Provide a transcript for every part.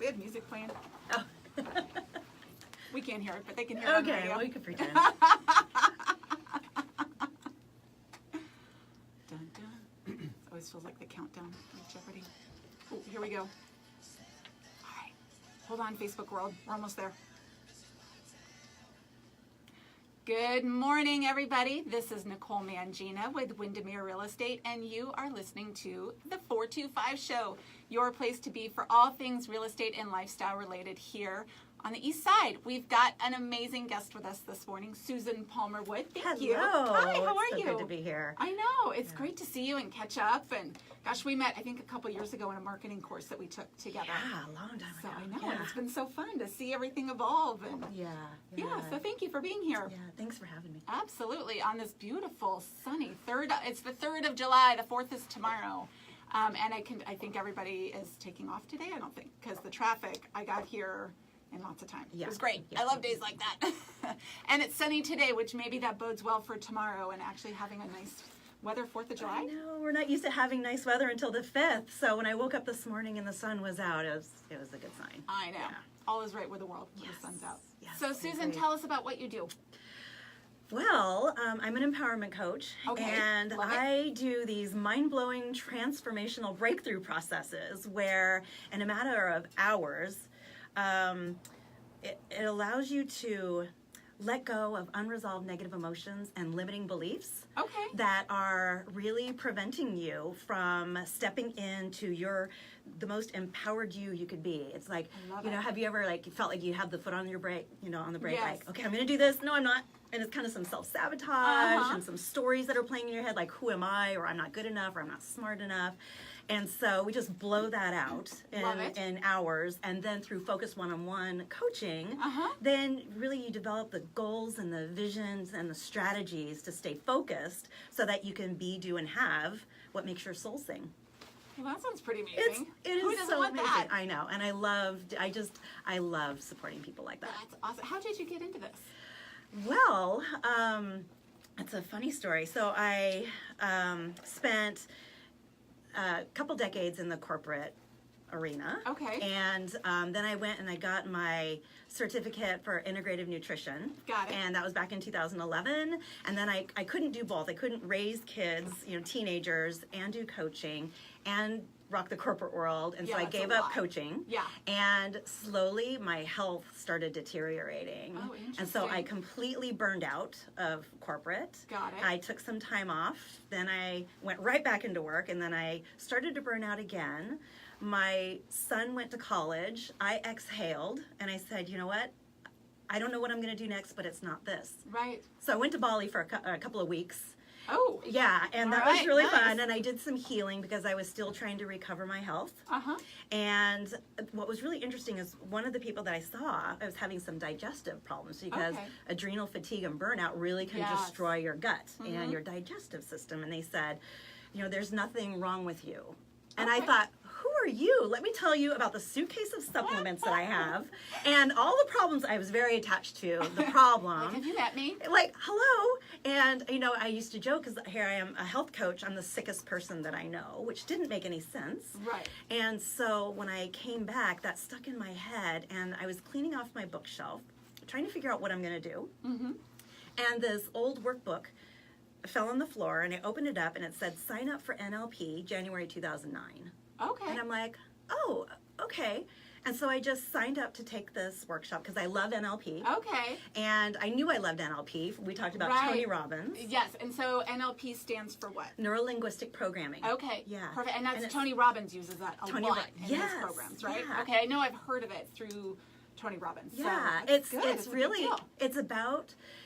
we have music playing. Oh. We can't hear it, but they can hear it on the Okay, radio. well, we can pretend. Dun, dun. Always feels like the countdown of Jeopardy. Oh, here we go. All right. Hold on, Facebook world. We're almost there. Good morning, everybody. This is Nicole Mangina with Windermere Real Estate, and you are listening to the 425 Show, your place to be for all things real estate and lifestyle related here on the East Side. We've got an amazing guest with us this morning, Susan Palmer-Wood. Thank you. Hi, how are It's you? so good to be here. I know. It's great to see you and catch up. And gosh, we met, I think, a couple years ago in a marketing course that we took together. Yeah, a long time So ago. I know. Yeah. And it's been so fun to see everything evolve. And Yeah. so thank you for being here. Yeah, thanks for having me. Absolutely, on this beautiful sunny it's the 3rd of July, the 4th is tomorrow. And I think everybody is taking off today, I don't think, because the traffic, I got here in lots of time. Yeah. It was great. Yeah. I love days like that. And it's sunny today, which maybe that bodes well for tomorrow and actually having a nice weather 4th of July. I know, we're not used to having nice weather until the 5th, so when I woke up this morning and the sun was out, it was a good sign. I know. Yeah. All is right with the world when Yes. the sun's out. Yes, So I Susan, agree. tell us about what you do. Well, I'm an empowerment coach, Okay, and love it. I do these mind-blowing transformational breakthrough processes where, in a matter of hours, it allows you to let go of unresolved negative emotions and limiting beliefs Okay. that are really preventing you from stepping into the most empowered you could be. It's like, I love you know, it. have you ever felt like you have the foot on your brake, on the brake, Yes. like, okay, I'm going to do this. No, I'm not. And it's kind of some self-sabotage Uh-huh. and some stories that are playing in your head, like, who am I, or I'm not good enough, or I'm not smart enough. And so we just blow that out Love it. in hours, and then through Focus One-on-One coaching, Uh-huh. then really you develop the goals and the visions and the strategies to stay focused so that you can be, do, and have what makes your soul sing. Well, that sounds pretty amazing. It Who is doesn't so want amazing. that? I know, and I love supporting people like that. That's awesome. How did you get into this? Well, it's a funny story. So I spent a couple decades in the corporate arena. Okay. And then I went and I got my certificate for integrative nutrition. Got it. And that was back in 2011. And then I couldn't do both. I couldn't raise kids, teenagers, and do coaching and rock the corporate world. And so Yeah, I that's a gave up lot. coaching. Yeah. And slowly my health started deteriorating. Oh, and so I interesting. completely burned out of corporate. Got it. I took some time off. Then I went right back into work, and then I started to burn out again. My son went to college. I exhaled, and I said, you know what? I don't know what I'm going to do next, but it's not this. Right. So I went to Bali for a couple of weeks. Oh. Yeah, and All that was right, really nice. fun, and I did some healing because I was still trying to recover my health. Uh-huh. And what was really interesting is one of the people that I saw, I was having some digestive problems because Okay. adrenal fatigue and burnout really can Yes. destroy your gut Mhm. and your digestive system. And they said, there's nothing wrong with you. And I Okay. thought, who are you? Let me tell you about the suitcase of supplements that I have and all the problems I was very attached to, the problem. Like, have you met me? Like, hello. And, I used to joke because here I am, a health coach. I'm the sickest person that I know, which didn't make any sense. Right. And so when I came back, that stuck in my head, and I was cleaning off my bookshelf, trying to figure out what I'm going to do. Mm-hmm. And this old workbook fell on the floor, and I opened it up, and it said, sign up for NLP, January 2009. Okay. And I'm like, oh, okay. And so I just signed up to take this workshop because I love NLP. Okay. And I knew I loved NLP. We talked about Right. Tony Robbins. Yes. And so NLP stands for what? Neuro-linguistic programming. Okay. Yeah. Perfect. And that's it's- Tony Robbins uses that a Tony lot Ro- in yes, his programs, right? yeah. Okay. I know I've heard of it through Tony Robbins. So Yeah, that's it's good. it's a big really deal.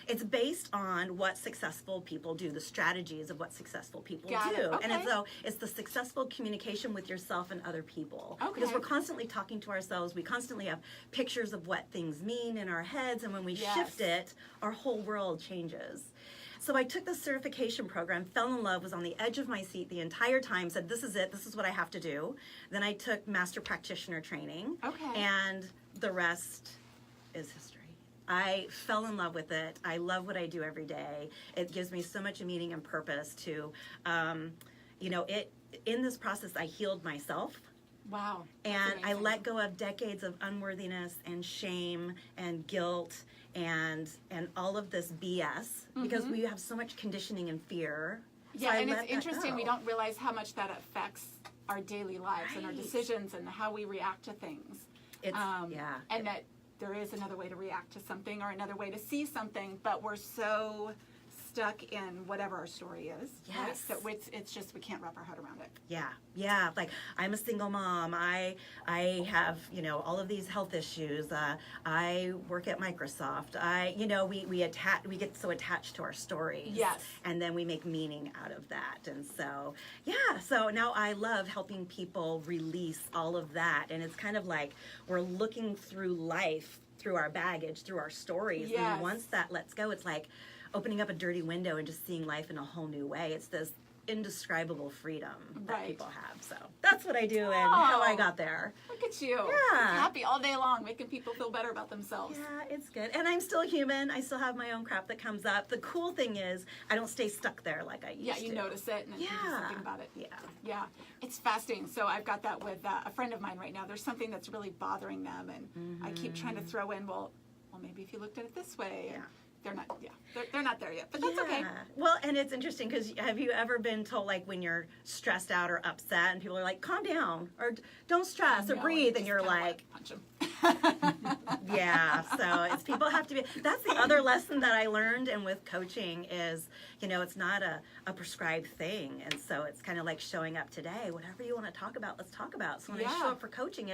it's based on what successful people do, the strategies of what successful people Got do. it, And okay. so it's the successful communication with yourself and other people. Okay. Because we're constantly talking to ourselves, we constantly have pictures of what things mean in our heads, and when we Yes. shift it, our whole world changes. So I took the certification program, fell in love, was on the edge of my seat the entire time, said, this is it, this is what I have to do. Then I took master practitioner training. Okay. And the rest is history. I fell in love with it. I love what I do every day. It gives me so much meaning and purpose to, in this process, I healed myself. Wow. And That's I amazing. let go of decades of unworthiness and shame and guilt and all of this BS because we have so much conditioning and fear. So Yeah, I and let it's that interesting. We go. don't realize how much that affects our daily lives and our Right. decisions and how we react to things. It's, yeah. And that there is another way to react to something or another way to see something, but we're so stuck in whatever our story is. Right? Yes. So it's just we can't wrap our head around it. Yeah. Like I'm a single mom. I have, all of these health issues. I work at Microsoft. We get so attached to our stories. Yes. And then we make meaning out of that. And so, so now I love helping people release all of that. And it's kind of like we're looking through life, through our baggage, through our stories. Yes. And once that lets go, it's like opening up a dirty window and just seeing life in a whole new way. It's this indescribable freedom that Right. people have. So that's what I do and how I Oh. got there. Look at you. Yeah. Happy all day long, making people feel better about themselves. Yeah, it's good. And I'm still human. I still have my own crap that comes up. The cool thing is I don't stay stuck there like I used Yeah, to. you notice it and then you do Yeah. something about it. Yeah. Yeah, it's fascinating. So I've got that with a friend of mine right now. There's something that's really bothering them, and I keep trying to throw in, well, maybe if you looked at it this way. And Yeah. they're not there yet, but that's okay. Well, and it's interesting because have you ever been told like when you're stressed out or upset and people are like, calm down or don't stress or No, breathe, and just you're kinda wanna like, punch 'em. yeah, so it's people have to be, that's the other lesson that I learned and with coaching is, it's not a prescribed thing. And so it's kind of like showing up today, whatever you want to talk about, let's talk about. So when I Yeah. show up for coaching,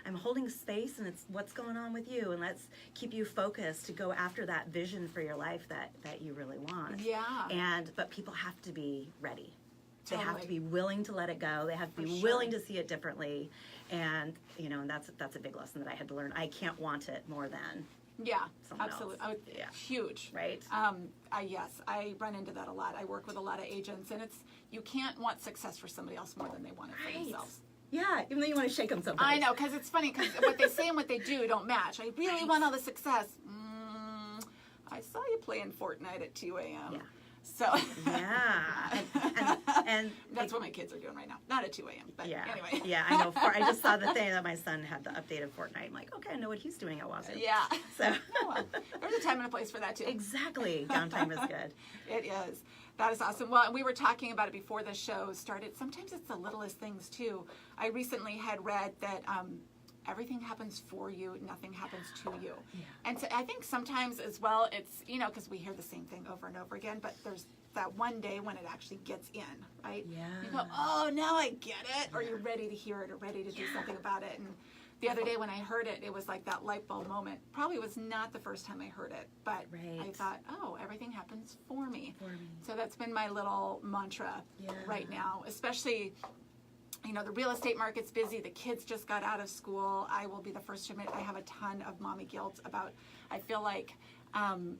I'm holding space and it's what's going on with you. And let's keep you focused to go after that vision for your life that you really want. Yeah. But people have to be ready. They have to Totally. be willing to let it go. They have to be For willing sure. to see it differently. And, and that's a big lesson that I had to learn. I can't want it more than, Yeah, Someone absolutely. else. Oh, Yeah. Huge. right? Yes, I run into that a lot. I work with a lot of agents, and you can't want success for somebody else more than they want it for Right. themselves. Yeah, even though you want to shake them sometimes. I know, because it's funny, because what they say and what they do don't match. I really want all the success. I saw you playing Fortnite at 2 a.m. Yeah. So Yeah. And that's what my kids are doing right now. Not at 2 a.m., but yeah. anyway. Yeah, I know. I just saw the thing that my son had the updated Fortnite. I'm like, okay, I know what he's doing. I wasn't. Yeah. So Oh, well, there's a time and a place for that, too. exactly. Downtime is good. It is. That is awesome. Well, we were talking about it before the show started. Sometimes it's the littlest things, too. I recently had read that everything happens for you, nothing happens to you. Yeah. And so I think sometimes as well, it's, because we hear the same thing over and over again, but there's that one day when it actually gets in, right? Yeah. You go, oh, now I get it, or you're ready to hear it or ready to do something about it. And the other day when I heard it, it was like that light bulb moment. Probably was not the first time I heard it, but I Right. thought, oh, everything happens for me. For me. So that's been my little mantra Yeah. right now, especially, the real estate market's busy. The kids just got out of school. I will be the first to admit I have a ton of mommy guilt about, I feel like, I'm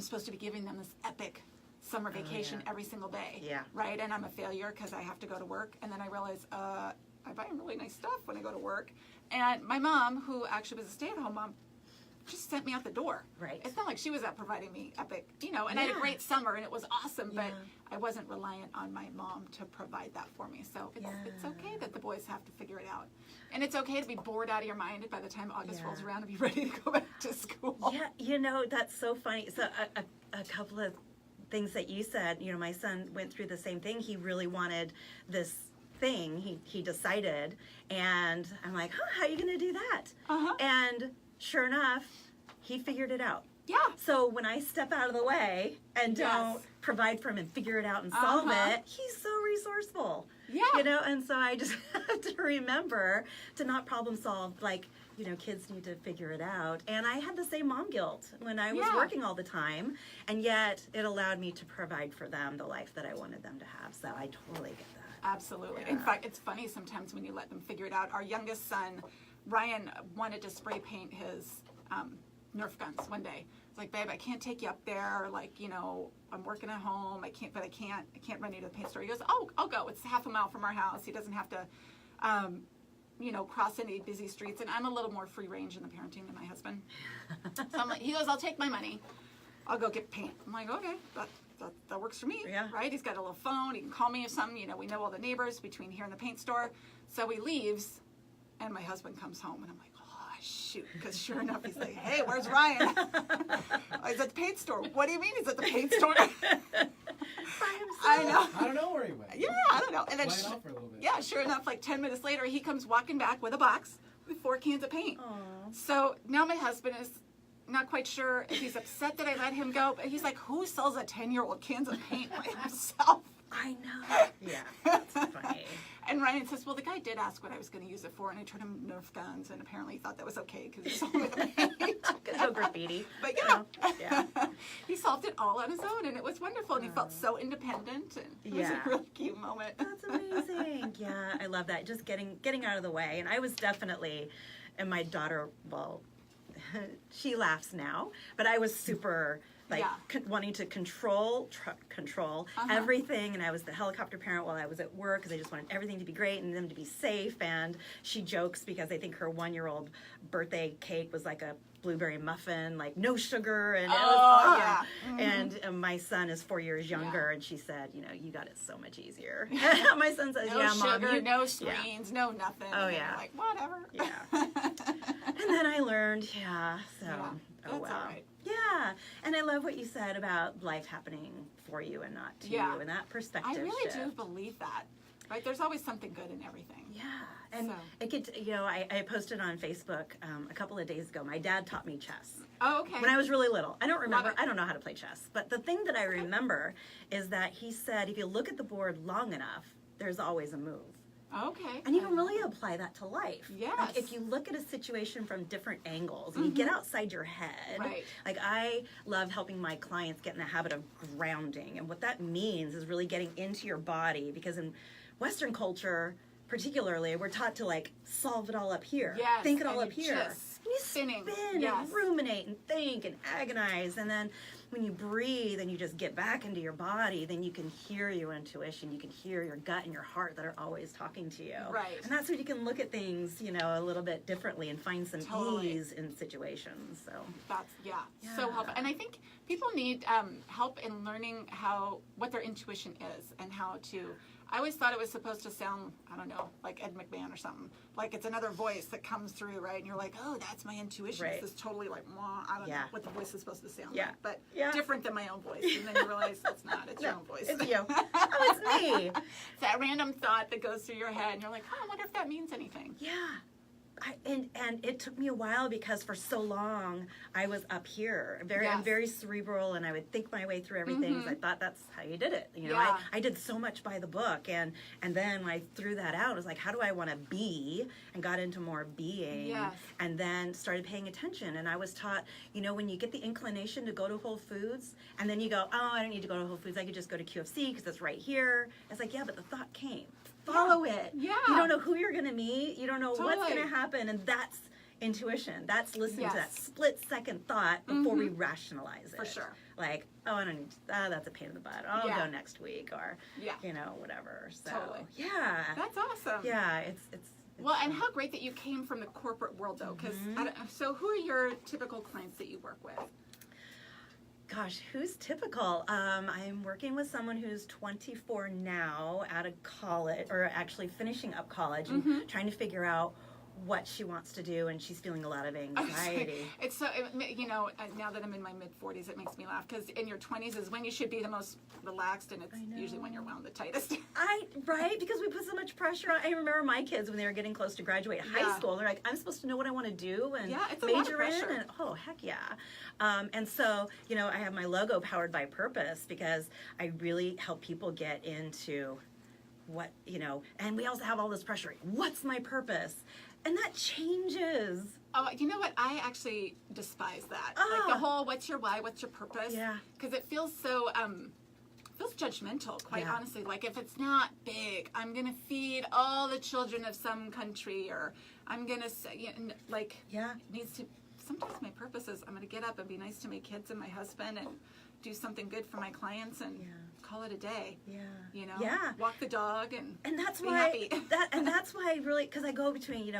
supposed to be giving them this epic summer vacation yeah. every single day. Yeah. Right? And I'm a failure because I have to go to work. And then I realize, I buy really nice stuff when I go to work. And my mom, who actually was a stay-at-home mom, just sent me out the door. Right. It's not like she was out providing me epic, and I had a Yeah. great summer and it was awesome, but Yeah. I wasn't reliant on my mom to provide that for me. So it's Yeah. okay that the boys have to figure it out. And it's okay to be bored out of your mind by the time August Yeah. rolls around and be ready to go back to school. Yeah, that's so funny. So a couple of things that you said, my son went through the same thing. He really wanted this thing. He decided, and I'm like, how are you going to do that? Uh-huh. And sure enough, he figured it out. Yeah. So when I step out of the way and don't Yes. provide for him and figure it out and solve Uh-huh. it, he's so resourceful. Yeah. And so I just have to remember to not problem solve, like, kids need to figure it out. And I had the same mom guilt when I was Yeah. working all the time, and yet it allowed me to provide for them the life that I wanted them to have. So I totally get that. Absolutely. In Yeah. fact, it's funny sometimes when you let them figure it out. Our youngest son, Ryan, wanted to spray paint his Nerf guns one day. It's like, babe, I can't take you up there. Like, I'm working at home. I can't run you to the paint store. He goes, oh, I'll go. It's half a mile from our house. He doesn't have to, cross any busy streets. And I'm a little more free range in the parenting than my husband. So I'm like, he goes, I'll take my money. I'll go get paint. I'm like, okay, that works for me, Yeah. right? He's got a little phone. He can call me if something, we know all the neighbors between here and the paint store. So he leaves, and my husband comes home, and I'm like, oh, shoot. Because sure enough, he's like, hey, where's Ryan? He's at the paint store. What do you mean he's at the paint store? I know. I don't know where he went. Yeah, I don't know. And then, Playing off for a little bit. yeah, sure enough, like 10 minutes later, he comes walking back with a box with 4 cans of paint. Aw. So now my husband is not quite sure if he's upset that I let him go, but he's like, who sells a 10-year-old cans of paint by himself? I know. Yeah, that's funny. And Ryan says, well, the guy did ask what I was going to use it for, and I told him Nerf guns, and apparently he thought that was okay because he sold me the paint. Could go graffiti. But you yeah, know, yeah. he solved it all on his own, and it was wonderful, and he felt so independent, and it was Yeah. a really cute moment. That's amazing. Yeah, I love that. Just getting out of the way. And I was definitely, and my daughter, well, she laughs now, but I was super like Yeah. wanting to control everything, and I was the helicopter parent while I was at work because I just wanted everything to be great and them to be safe. And she jokes because I think her 1-year-old birthday cake was like a blueberry muffin, like no sugar, and it was, yeah. Mhm. And my son is 4 years younger, and she said, you got it so much easier. My son says, No yeah, sugar, Mom, no yeah. screens, no nothing. Oh, And yeah. you're like, whatever. Yeah. And then I learned, so, Yeah, oh that's wow. all right. Yeah, and I love what you said about life happening for you and not to Yeah. you, and that perspective I really do shift. believe that. Right? There's always something good in everything. Yeah, and So. it could, I posted on Facebook a couple of days ago. My dad taught me chess Oh, okay. when I was really little. I don't remember. it. I don't know how to play chess, but the thing that I remember is that he said, if you look at the board long enough, there's always a move. Okay. And you can really apply that to life. Yes. Like if you look at a situation from different angles and you get outside your head. Right. Like I love helping my clients get in the habit of grounding. And what that means is really getting into your body, because in Western culture, particularly, we're taught to like solve it all up here. Yes, Think it all and up you're here. just And you spinning. spin Yes. and ruminate and think and agonize, and then when you breathe and you just get back into your body, then you can hear your intuition, you can hear your gut and your heart that are always talking to you. Right. And that's when you can look at things, a little bit differently and find some Totally. ease in situations. So That's so Yeah. helpful. And I think people need help in learning what their intuition is and how to. I always thought it was supposed to sound, I don't know, like Ed McMahon or something. Like it's another voice that comes through, right? And you're like, oh, that's my intuition. Right. This is totally like, I don't know Yeah. what the voice is supposed to sound Yeah. like, but Yeah. different than my own voice. And then you realize it's not. It's your No, own voice. it's you. Oh, it's me. It's that random thought that goes through your head, and you're like, I wonder if that means anything. Yeah. And it took me a while because for so long I was up here. I'm Yes. very cerebral, and I would think my way through everything. 'Cause I thought that's how you did it. Yeah. I did so much by the book, and then I threw that out. I was like, how do I want to be? And got into more being, Yes. and then started paying attention. And I was taught, when you get the inclination to go to Whole Foods, and then you go, oh, I don't need to go to Whole Foods. I could just go to QFC because it's right here. It's like, yeah, but the thought came. Follow it. Yeah. You don't know who you're going to meet. You don't know what's Totally. going to happen. And that's intuition. That's listening to that Yes. split-second thought before we rationalize it. For sure. Like, oh, I don't need, that's a pain in the butt. I'll Yeah. go next week, or, Yeah. whatever. So, Totally. yeah. That's awesome. Yeah, it's Well, and how great that you came from the corporate world, though. Because so, who are your typical clients that you work with? Gosh, who's typical? I'm working with someone who's 24 now, out of college, or actually finishing up college, and trying to figure out what she wants to do, and she's feeling a lot of anxiety. It's so, now that I'm in my mid-40s, it makes me laugh, because in your 20s is when you should be the most relaxed, and it's usually when you're wound the tightest. Right? Because we put so much pressure on. I remember my kids when they were getting close to graduate high Yeah. school. They're like, I'm supposed to know what I want to do and Yeah, it's a lot of major in. pressure. And oh, heck yeah. And so, I have my logo Powered by Purpose because I really help people get into what, and we also have all this pressure. What's my purpose? And that changes. Oh, you know what? I actually despise that. Like the whole, what's your why? What's your purpose? Yeah. Because it feels so, feels judgmental, quite Yeah. honestly. Like if it's not big, I'm going to feed all the children of some country, or I'm going to say, like, Yeah. it needs to, sometimes my purpose is I'm going to get up and be nice to my kids and my husband and do something good for my clients and call it a day. Yeah. Yeah. Walk the dog and that's be why happy. that's why I really, because I go between,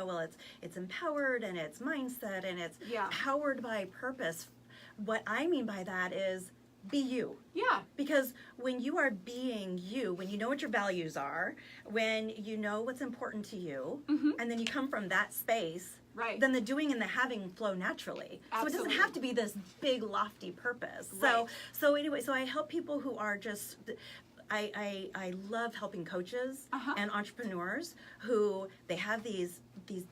it's empowered and it's mindset and it's Yeah. powered by purpose. What I mean by that is be you. Yeah. Because when you are being you, when you know what your values are, when you know what's important to you, and then you come from that space, Right. then the doing and the having flow naturally. So it Absolutely. doesn't have to be this big lofty purpose. Right. So anyway, so I help people who are just I love helping coaches and entrepreneurs who they have these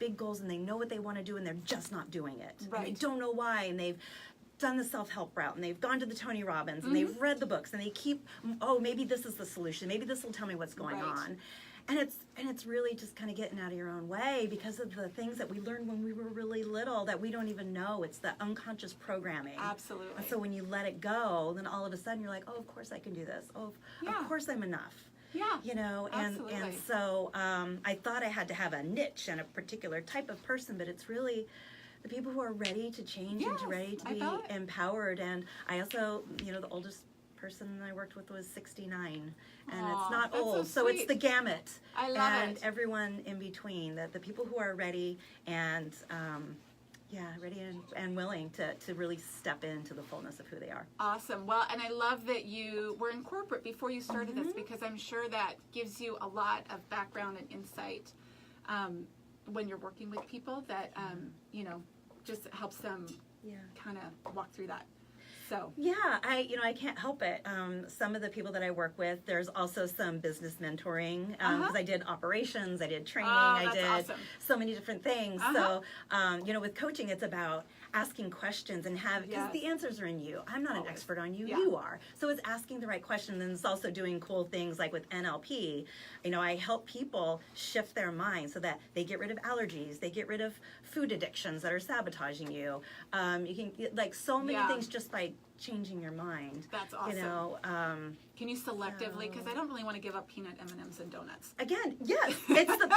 big goals and they know what they want to do and they're just not doing it. And they Right. don't know why, and they've done the self-help route and they've gone to the Tony Robbins and they've read the books and they keep, oh, maybe this is the solution, maybe this will tell me what's going Right. on. And it's really just kind of getting out of your own way because of the things that we learned when we were really little that we don't even know. It's the unconscious programming. Absolutely. And so when you let it go, then all of a sudden you're like, oh, of course I can do this. Oh, Yeah. of course I'm enough. Yeah. You know, and Absolutely. so I thought I had to have a niche and a particular type of person, but it's really the people who are ready to change and Yes, ready to I be bet. empowered. And I also, you know, the oldest person I worked with was 69, and Aw, it's not that's so old, so it's sweet. the gamut. I love and it. everyone in between, the people who are ready and ready and willing to really step into the fullness of who they are. Awesome. Well, and I love that you were in corporate before you started Mm-hmm. this because I'm sure that gives you a lot of background and insight when you're working with people that, you know, just helps them Yeah. kind of walk through that. So, Yeah, I can't help it. Some of the people that I work with, there's also some business mentoring because I did operations, I did training, Oh, I that's did awesome. so many different things. So, you know, with coaching, it's about asking questions and because Yes. the answers are in you. I'm not an Always. expert on you, Yeah. you are. So it's asking the right questions, and it's also doing cool things like with NLP. You know, I help people shift their mind so that they get rid of allergies, they get rid of food addictions that are sabotaging you. You can get like so many Yeah. things just by changing your mind. That's awesome. You know, can you selectively, because I don't really want to give up peanut M&Ms and donuts. again, yes, it's you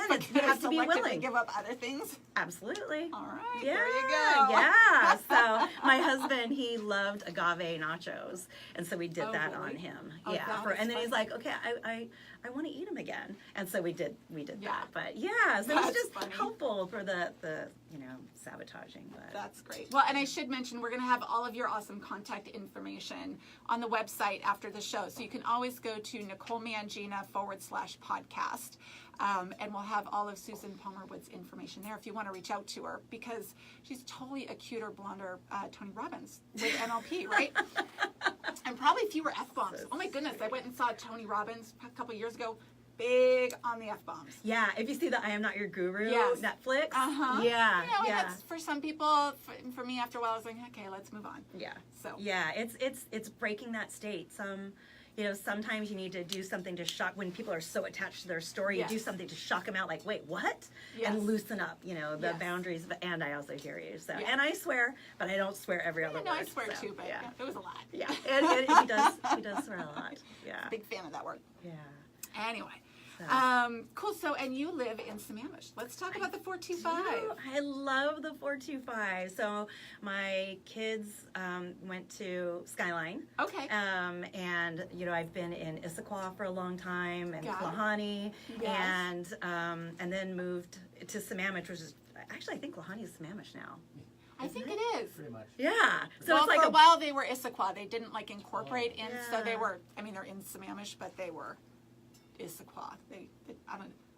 have to be Selectively willing. give up other things? Absolutely. All right, Yeah, there you go. yeah. So my husband, he loved agave nachos, and so we did Oh, that really? on him. Oh, Yeah, that and is then he's funny. like, okay, I want to eat them again, and so we did Yeah. that. But yeah, so it was That's just funny. helpful for the you know sabotaging. But That's great. Well, and I should mention we're going to have all of your awesome contact information on the website after the show. So you can always go to NicoleMangina/podcast. And we'll have all of Susan Palmer-Wood's information there if you want to reach out to her because she's totally a cuter, blonder Tony Robbins with NLP, right? And probably fewer F-bombs. Oh my goodness, I went and saw Tony Robbins a couple years ago. Big on the F-bombs. yeah, if you see the I Am Not Your Guru Yes. Netflix, Uh-huh. yeah, You know, and yeah. that's for some people. For me, after a while, I was like, okay, let's move on. Yeah. So. Yeah, it's breaking that state. You know, sometimes you need to do something to shock when people are so attached to their story. Yes. You do something to shock them out, like, wait, what? Yes. And loosen up, you know, the Yes. boundaries. And I also hear you. So, Yeah. and I swear, but I don't swear every other No, word. I swear so, too, but yeah, it was a lot. yeah. And he does swear a lot. Yeah, Big fan of that word. yeah. Anyway, So. cool. So, and you live in Sammamish. Let's talk about the 425. I love the 425. So my kids went to Skyline. Okay. And you know I've been in Issaquah for a long time and Got it. Klahani, Yes. and then moved to Sammamish, which is actually I think Klahani is Sammamish now. I think it is. Pretty much. Yeah, so Well, it's like for a while they were Issaquah. They didn't like incorporate in, so they Yeah. were. I mean, they're in Sammamish, but they were Issaquah.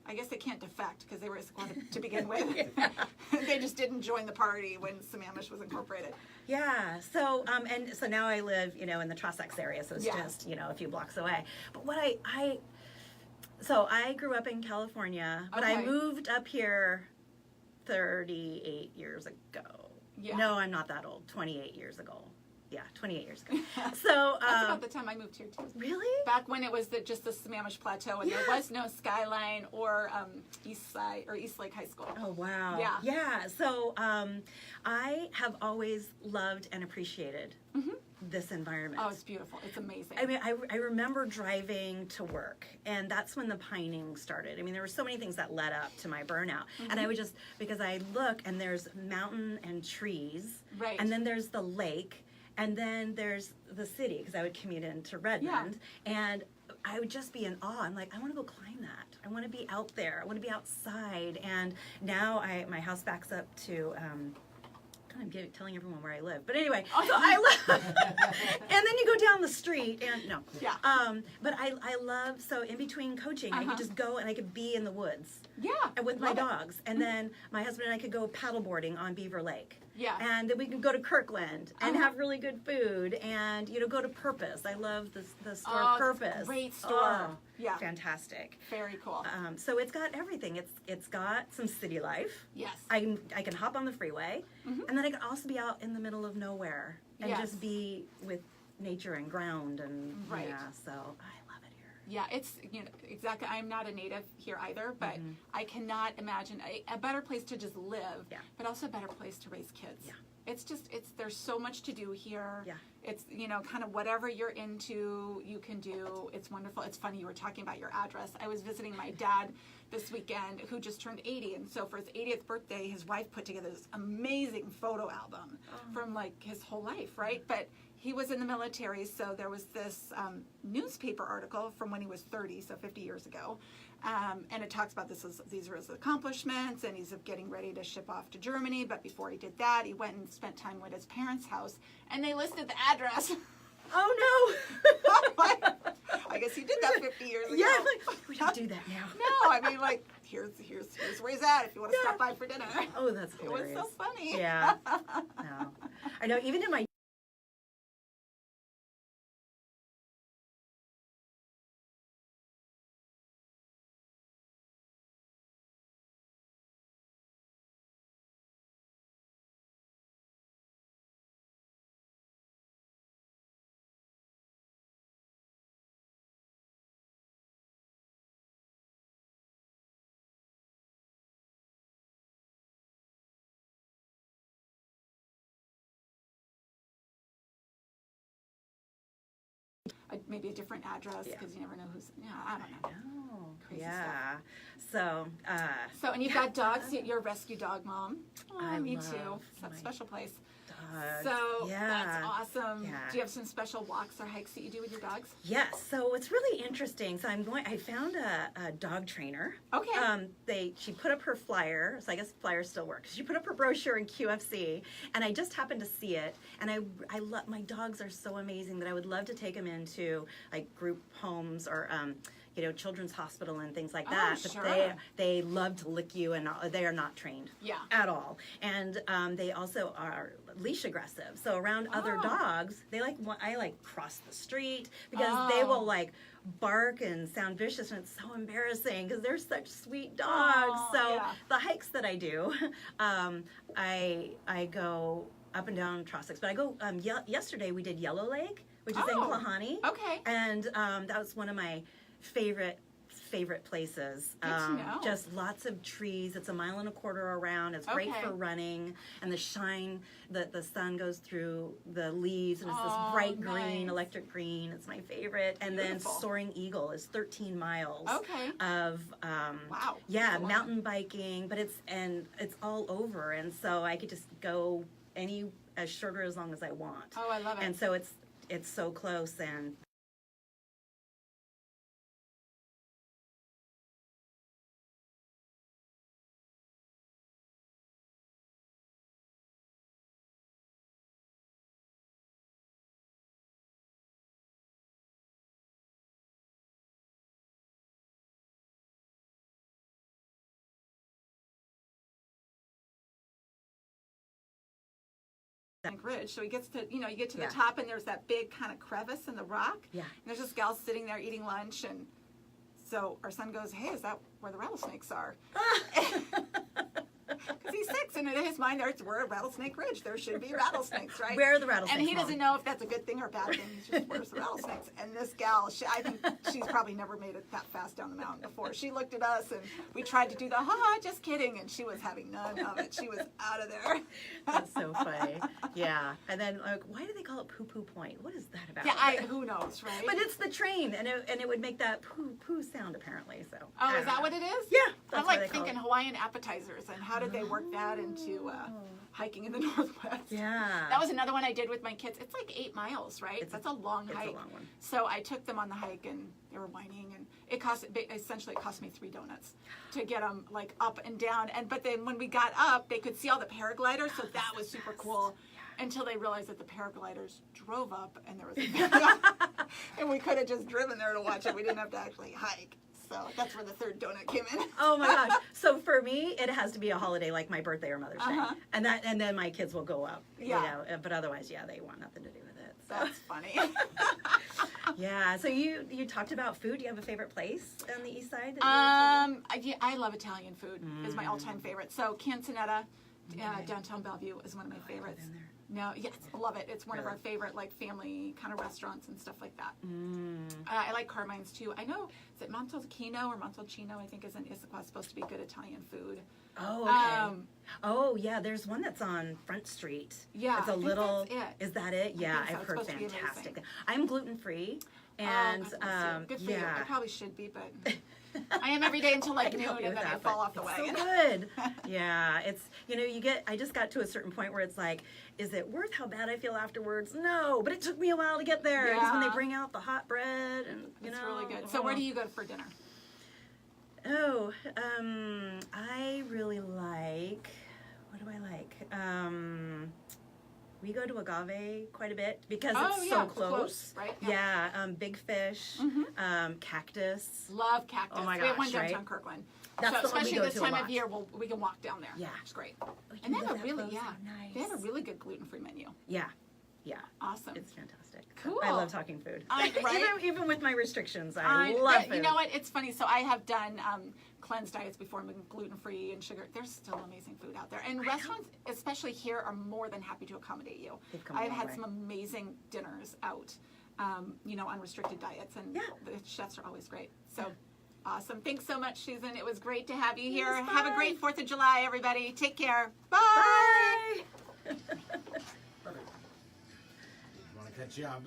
I guess they can't defect because they were Issaquah to begin with. They just didn't join the party when Sammamish was incorporated. Yeah. So and so now I live in the Trossachs area, so it's Yeah. just a few blocks away. But what so I grew up in California, but I Okay. moved up here 38 years ago. Yeah. No, I'm not that old. 28 years ago. Yeah, 28 years ago. So That's about the time I moved here too. really? Back when it was just the Sammamish Plateau, and there Yeah. was no Skyline or East Lake High School. Oh wow. Yeah. Yeah. So I have always loved and appreciated this environment. Oh, it's beautiful. It's amazing. I mean, I remember driving to work, and that's when the pining started. I mean, there were so many things that led up to my burnout. And I would just, because I look, and there's mountain and trees, Right. and then there's the lake, and then there's the city, because I would commute into Redmond, and I would just be in awe. I'm like, I want to go climb that. I want to be out there. I want to be outside. And now my house backs up to God, I'm telling everyone where I live. But anyway, so I live, and then you go down the street, and no. Yeah. But I love, so in between coaching, I could just go and I could be in the woods. Yeah. And with my Love it. dogs. And then my husband and I could go paddleboarding on Beaver Lake. Yeah. And then we could go to Kirkland and have really good food and, go to Purpose. I love the store Oh, Purpose. great store. Oh, Yeah. Fantastic. Very cool. So it's got everything. It's got some city life. Yes. I can hop on the freeway, and then I can also be out in the middle of nowhere and Yes. just be with nature and ground and Right. yeah. So I love it here. Yeah, it's, exactly. I'm not a native here either, but I cannot imagine a better place to just live, Yeah. but also a better place to raise kids. Yeah. There's so much to do here. Yeah. It's, kind of whatever you're into, you can do. It's wonderful. It's funny you were talking about your address. I was visiting my dad this weekend who just turned 80. And so for his 80th birthday, his wife put together this amazing photo album from like his whole life, right? But he was in the military, so there was this newspaper article from when he was 30, so 50 years ago. And it talks about these are his accomplishments, and he's getting ready to ship off to Germany. But before he did that, he went and spent time with his parents' house, and they listed the address. Oh I guess he did that 50 years ago. no! Yeah, we don't do that now. No, I mean, like, here's where he's at if you want to stop by for dinner. Oh, that's It was hilarious. so funny. Yeah. No. I know. Even in my Maybe a different address Yeah. because you never know who's. Yeah, I don't know. Oh, Crazy yeah. So, So, and you've got dogs. You're a rescue dog mom. Oh, I me love too. It's a my special place. dogs. So Yeah. that's awesome. Yeah. Do you have some special walks or hikes that you do with your dogs? Yes. So it's really interesting. So I found a dog trainer. Okay. She put up her flyer. So I guess flyers still work. She put up her brochure in QFC, and I just happened to see it. And I love, my dogs are so amazing that I would love to take them into like group homes or children's hospital and things like that. Oh, sure. But they love to lick you, and they are not trained Yeah. at all. And they also are leash aggressive. So around other Oh. dogs, I cross the street because they will like bark and sound vicious, and it's so embarrassing because they're such sweet dogs. Oh, so yeah. the hikes that I do, I go up and down Trossachs. But I go yesterday we did Yellow Lake, which is in Oh. Klahani. Okay. And that was one of my favorite places. Good to know. Just lots of trees. It's 1.25 miles around. It's great Okay. for running, and the sun goes through the leaves, and it's this Oh, bright green, nice. electric green. It's my favorite. And Beautiful. then Soaring Eagle is 13 miles Okay. of Wow. yeah, That's a lot. mountain biking, but it's all over, and so I could just go as short or as long as I want. Oh, I love it. And so it's so close. And Ridge. So he gets to, you get to the Yeah. top, and there's that big kind of crevice in the rock. Yeah. And there's this gal sitting there eating lunch, and so our son goes, "Hey, is that where the rattlesnakes are?" Because he's 6, and in his mind, we're at Rattlesnake Ridge. There should be rattlesnakes, right? Where are the rattlesnakes, And he Mom? doesn't know if that's a good thing or a bad thing. He's just, where's the rattlesnakes? And this gal, I think she's probably never made it that fast down the mountain before. She looked at us, and we tried to do the, just kidding, and she was having none of it. She was out of there. That's so funny. Yeah. And then why do they call it Poo Poo Point? What is that about? Yeah, who knows, right? But it's the train, and it would make that poo poo sound apparently. So. Oh, is that what it is? Yeah. I That's why they like call thinking it. Hawaiian appetizers and how did they work that into hiking in the Northwest. Yeah. That was another one I did with my kids. It's like 8 miles, right? That's a long it's a hike. long one. So I took them on the hike and they were whining, and it cost me 3 donuts to get them like up and down. But then when we got up, they could see all the paragliders, so that was super cool. Until they realized that the paragliders drove up and there was a and we could have just driven there to watch it. We didn't have to actually hike. So that's where the 3rd donut came in. Oh my gosh. So for me, it has to be a holiday like my birthday or Mother's Uh-huh. Day. And then my kids will go up. Yeah. You know, but otherwise, yeah, they want nothing to do with it. So. That's funny. Yeah. So you talked about food. Do you have a favorite place on the east side? I love Italian food. Is my all-time favorite. So Canzonetta, downtown Bellevue is one of my favorites. been there. No, yes, I love it. It's one of our Really? favorite like family kind of restaurants and stuff like that. I like Carmine's too. I know, is it Montalcino or Montalcino? I think is in Issaquah, supposed to be good Italian food. Oh, okay. Oh, yeah. There's one that's on Front Street. Yeah, It's a I think little. that's it. Is that it? Yeah, think so. I've It's heard supposed to be amazing. fantastic. I'm gluten free, and God bless you. Good for you. I yeah. probably should be, but I am every day until I like can noon, help you and with then I that, fall but off the it's wagon. so good. Yeah, it's I just got to a certain point where it's like, is it worth how bad I feel afterwards? No, but it took me a while to get there. Because when they Yeah. bring out the hot bread and It's really good. So where do you go for dinner? Oh, I really like. What do I like? We go to Agave quite a bit because it's so close. right? Yeah, Big Fish, Cactus. Love Cactus. Oh my We have one gosh, downtown right? Kirkland. That's so the one we especially go this to a time of lot. year, we can walk down there. Yeah. It's great. Oh, you And they have live a that really close? yeah, Oh, nice. they have a really good gluten-free menu. Yeah, yeah. Awesome. It's fantastic. Cool. I love talking food. Right? even with my restrictions, I love food. You know what? It's funny. So I have done cleanse diets before, gluten-free and sugar. There's still amazing food out there, and restaurants, especially here, are more than happy to accommodate you. They've come a I've long had way. some amazing dinners out, on restricted diets, and Yeah. the chefs are always great. So. Awesome. Thanks so much, Susan. It was great to have you here. Yes, Have a bye. great 4th of July, everybody. Take care. Bye. Want to catch you up?